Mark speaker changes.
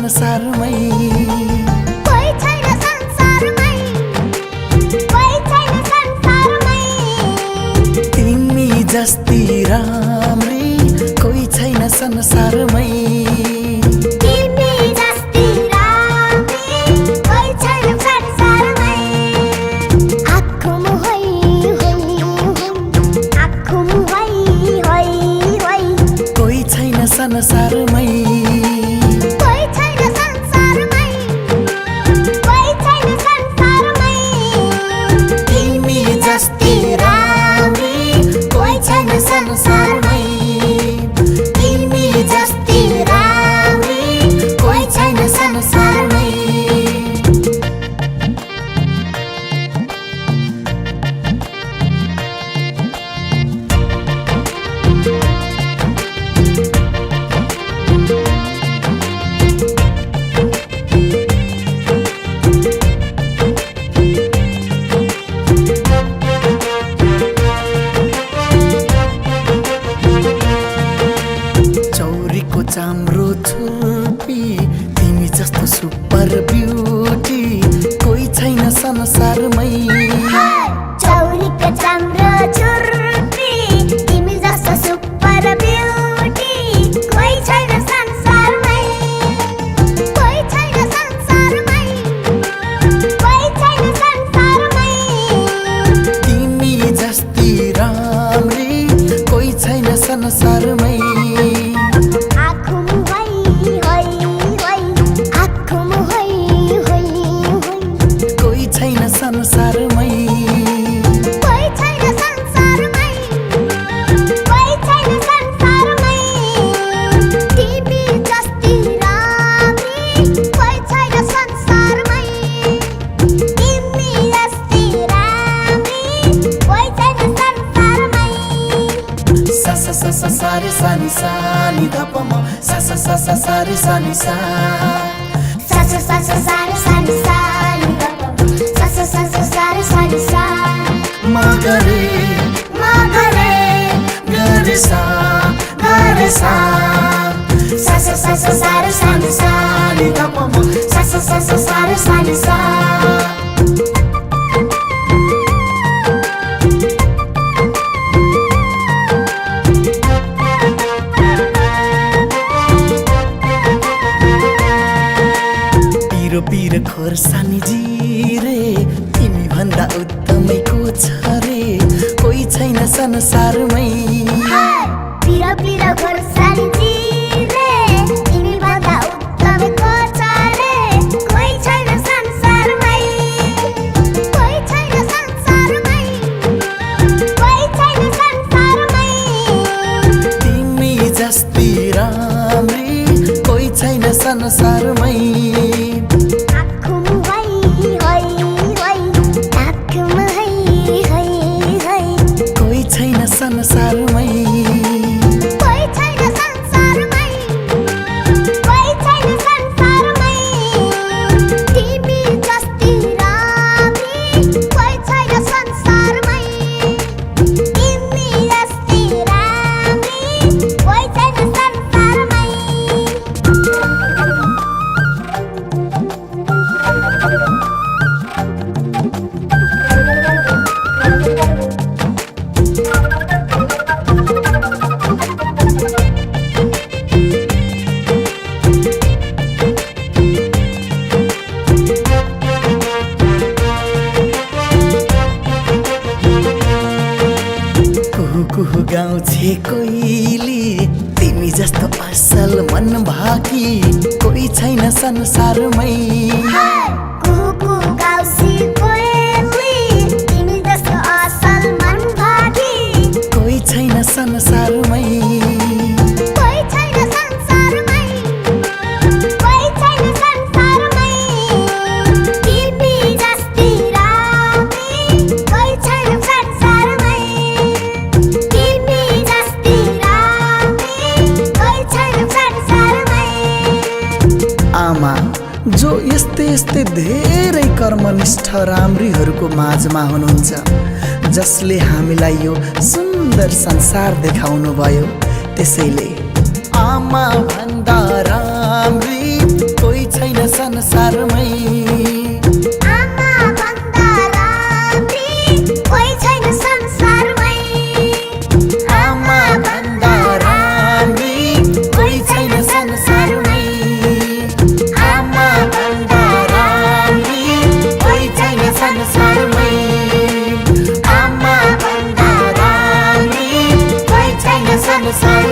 Speaker 1: संसारमै
Speaker 2: कोही छैन संसारमै कोही छैन संसारमै
Speaker 1: तिमी जस्ती राम्री कोही छैन संसारमै
Speaker 2: तिमी जस्ती राम्री कोही छैन संसारमै आँखुम होइ आँखुम होइ
Speaker 1: कोही छैन संसारमै
Speaker 2: कोही छैन संसारमै कोही छैन संसारमै
Speaker 1: तिमी जस्ती राम्री कोही छैन संसारमै तिमी जस्ती राम्री कोही छैन संसारमै चौरीको चाम्रो छुर्पी तिमी जस्तो सुपर ब्युटी कोही छैन संसारमै
Speaker 2: चौरीको चाम्रो छुर्पी तिमी जस्तो सुपर ब्युटी कोही छैन संसारमै कोही छैन संसारमै कोही छैन संसारमै
Speaker 1: तिमी जस्ती राम्री कोही छैन संसारमै
Speaker 2: आँखुम आँखुम
Speaker 1: कोही छैन संसारमै
Speaker 2: कोही छैन संसारमै कोही छैन संसारमै तिमी जस्ती राम्री कोही छैन संसारमै तिमी जस्ती राम्री कोही छैन संसारमै
Speaker 1: सा सा सा सा सा रे सा नि सा नि ध प म सा सा सा सा सा रे सा नि सा
Speaker 2: सा सा सा सा सा रे सा नि सा नि ध प म सा सा सा सा सा रे सा नि सा
Speaker 1: म गरे गरे सा सा सा सा सा सा रे सा नि सा नि ध प म सा सा सा सा सा रे सा नि सा पिरो पिरो खोर्सानी जिरे तिमी भन्दा उत्तमैको छ रे कोही छैन संसारमै
Speaker 2: पिरो पिरो खोर्सानी जिरे तिमी भन्दा उत्तमको छ रे कोही छैन संसारमै कोही छैन संसारमै कोही छैन संसारमै
Speaker 1: तिमी जस्ती राम्री कोही छैन संसारमै
Speaker 2: आँखुम आँखुम
Speaker 1: कोही छैन संसारमै
Speaker 2: कोही छैन संसारमै कोही छैन संसारमै तिमी जस्ती राम्री कोही छैन संसारमै तिमी जस्ती राम्री कोही छैन संसारमै
Speaker 1: कुहु कुहु गाउँछे कोइली तिमी जस्तो असल मन भाकी कोही छैन संसारमै
Speaker 2: कुहु गाउँसी कोइली तिमी जस्तो असल मन भागी
Speaker 1: कोही छैन संसारमै
Speaker 2: कोही छैन संसारमै कोही छैन संसारमै तिमी जस्ती राम्री कोही छैन संसारमै तिमी जस्ती राम्री कोही छैन संसारमै
Speaker 1: आमा जो यस्तै यस्तै धेरै कर्मनिष्ठ राम्रीहरूको माझमा हुनुहुन्छ जसले हामीलाई यो सुन्दर संसार देखाउनु भयो त्यसैले आमा भन्दा राम्री कोही संसारमै
Speaker 2: आमा भन्दा राम्री कोही छैन संसारमै
Speaker 1: आमा भन्दा राम्री कोही छैन संसारमै आमा भन्दा राम्री कोही छैन संसारमै आमा भन्दा राम्री कोही छैन संसारमै